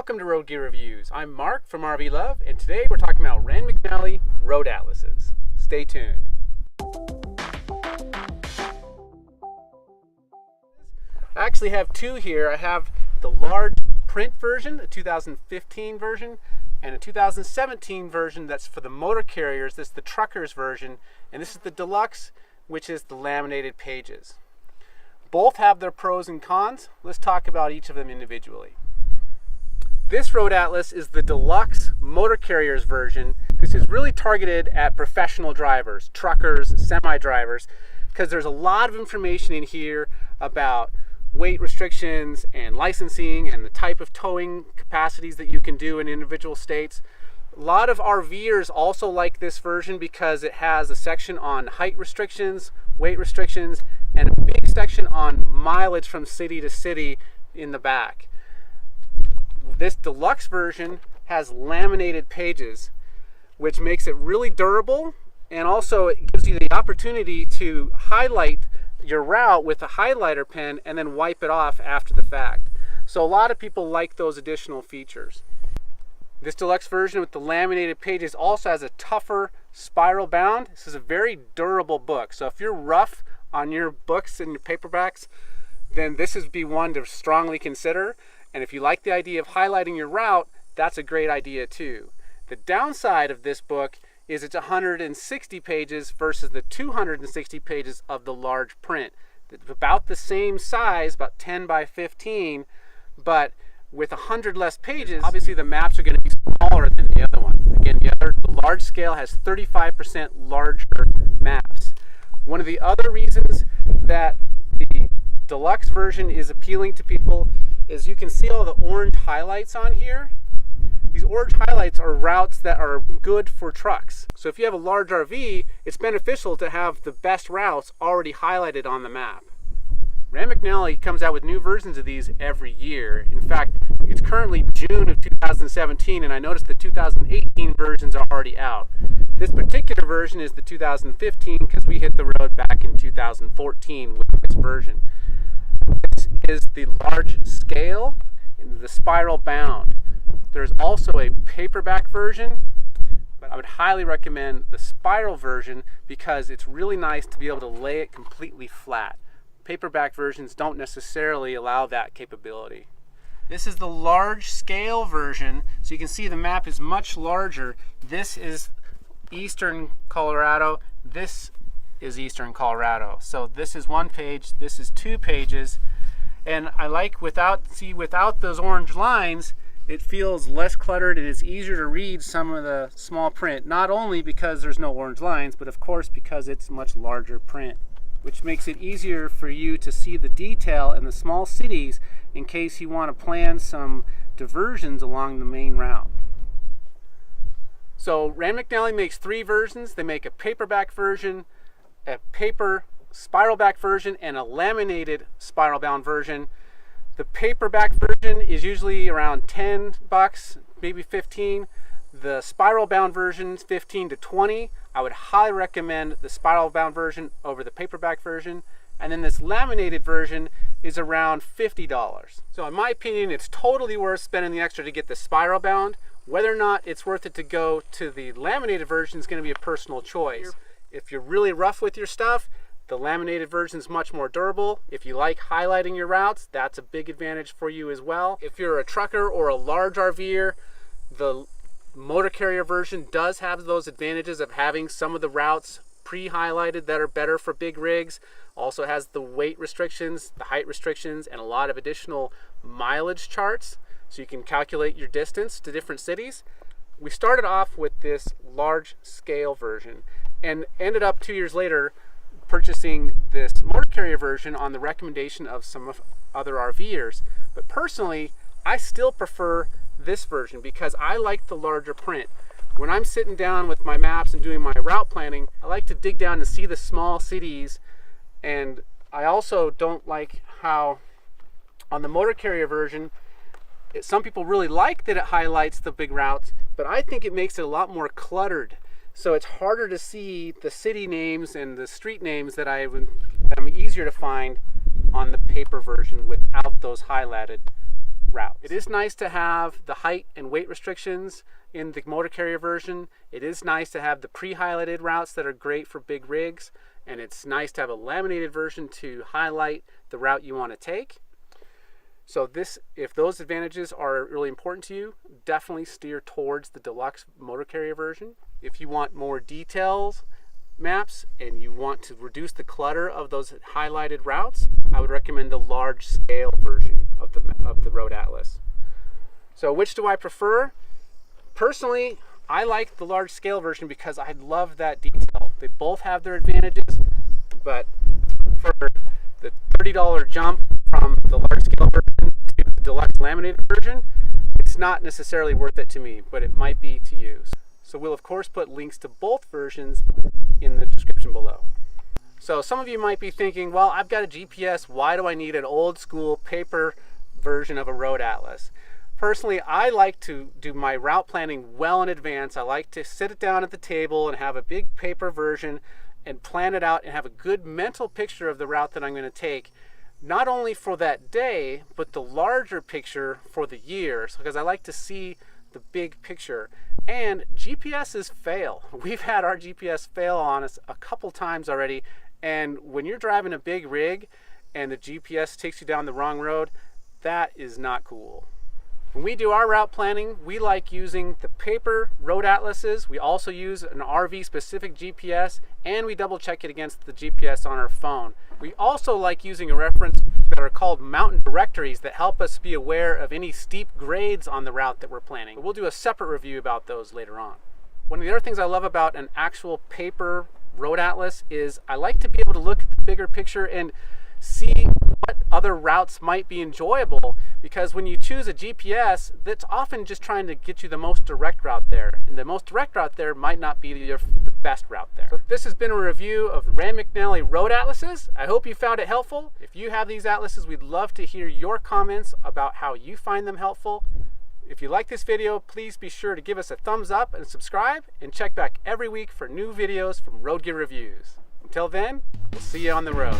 Welcome to Road Gear Reviews. I'm Mark from RV Love, and today we're talking about Rand McNally road atlases. Stay tuned. I actually have two here. I have the large print version, the 2015 version, and a 2017 version that's for the motor carriers. This is the truckers version, and this is the deluxe, which is the laminated pages. Both have their pros and cons. Let's talk about each of them individually. This road atlas is the deluxe motor carriers version. This is really targeted at professional drivers, truckers, semi-drivers, because there's a lot of information in here about weight restrictions and licensing and the type of towing capacities that you can do in individual states. A lot of RVers also like this version because it has a section on height restrictions, weight restrictions, and a big section on mileage from city to city in the back. This deluxe version has laminated pages, which makes it really durable, and also it gives you the opportunity to highlight your route with a highlighter pen and then wipe it off after the fact. So a lot of people like those additional features. This deluxe version with the laminated pages also has a tougher spiral bound. This is a very durable book. So if you're rough on your books and your paperbacks, then this would be one to strongly consider. And if you like the idea of highlighting your route, that's a great idea too. The downside of this book is it's 160 pages versus the 260 pages of the large print. It's about the same size, about 10 by 15, but with 100 less pages, obviously the maps are going to be smaller than the other one. Again, the large scale has 35% larger maps. One of the other reasons that the deluxe version is appealing to people is you can see all the orange highlights on here. These orange highlights are routes that are good for trucks. So if you have a large RV, it's beneficial to have the best routes already highlighted on the map. Rand McNally comes out with new versions of these every year. In fact, it's currently June of 2017, and I noticed the 2018 versions are already out. This particular version is the 2015 because we hit the road back in 2014 with this version. This is the large scale and the spiral bound. There's also a paperback version, but I would highly recommend the spiral version because it's really nice to be able to lay it completely flat. Paperback versions don't necessarily allow that capability. This is the large scale version, so you can see the map is much larger. This is eastern Colorado, this is eastern Colorado. So this is one page, this is 2 pages, and I like without those orange lines, it feels less cluttered and it's easier to read some of the small print, not only because there's no orange lines, but of course because it's much larger print, which makes it easier for you to see the detail in the small cities in case you want to plan some diversions along the main route. So Rand McNally makes 3 versions. They make a paperback version, a paper spiral back version, and a laminated spiral bound version. The paperback version is usually around $10, maybe 15. The spiral bound version is 15 to 20. I would highly recommend the spiral bound version over the paperback version. And then this laminated version is around $50. So in my opinion, it's totally worth spending the extra to get the spiral bound. Whether or not it's worth it to go to the laminated version is going to be a personal choice. If you're really rough with your stuff, the laminated version is much more durable. If you like highlighting your routes, that's a big advantage for you as well. If you're a trucker or a large RVer, the motor carrier version does have those advantages of having some of the routes pre-highlighted that are better for big rigs. Also has the weight restrictions, the height restrictions, and a lot of additional mileage charts so you can calculate your distance to different cities. We started off with this large scale version and ended up 2 years later purchasing this motor carrier version on the recommendation of some other RVers. But personally, I still prefer this version because I like the larger print. When I'm sitting down with my maps and doing my route planning, I like to dig down and see the small cities, and I also don't like how on the motor carrier version, some people really like that it highlights the big routes, but I think it makes it a lot more cluttered. So it's harder to see the city names and the street names that I'm easier to find on the paper version without those highlighted routes. It is nice to have the height and weight restrictions in the motor carrier version. It is nice to have the pre-highlighted routes that are great for big rigs, and it's nice to have a laminated version to highlight the route you want to take. So if those advantages are really important to you, definitely steer towards the deluxe motor carrier version. If you want more details, maps, and you want to reduce the clutter of those highlighted routes, I would recommend the large scale version of the Road Atlas. So which do I prefer? Personally, I like the large scale version because I love that detail. They both have their advantages, but for the $30 jump from the large scale version to the deluxe laminated version, it's not necessarily worth it to me, but it might be to you. So we'll of course put links to both versions in the description below. So some of you might be thinking, well, I've got a GPS, why do I need an old school paper version of a Road Atlas? Personally, I like to do my route planning well in advance. I like to sit it down at the table and have a big paper version and plan it out and have a good mental picture of the route that I'm going to take, not only for that day, but the larger picture for the year, because I like to see the big picture. And GPSs fail. We've had our GPS fail on us a couple times already, and when you're driving a big rig and the GPS takes you down the wrong road, that is not cool. When we do our route planning, we like using the paper road atlases. We also use an RV specific GPS, and we double check it against the GPS on our phone. We also like using a reference that are called mountain directories that help us be aware of any steep grades on the route that we're planning. We'll do a separate review about those later on. One of the other things I love about an actual paper road atlas is I like to be able to look at the bigger picture and see what other routes might be enjoyable, because when you choose a GPS, that's often just trying to get you the most direct route there, and the most direct route there might not be the best route there. So this has been a review of the Rand McNally road atlases. I hope you found it helpful. If you have these atlases, we'd love to hear your comments about how you find them helpful. If you like this video, please be sure to give us a thumbs up and subscribe, and check back every week for new videos from Road Gear Reviews. Until then, we'll see you on the road.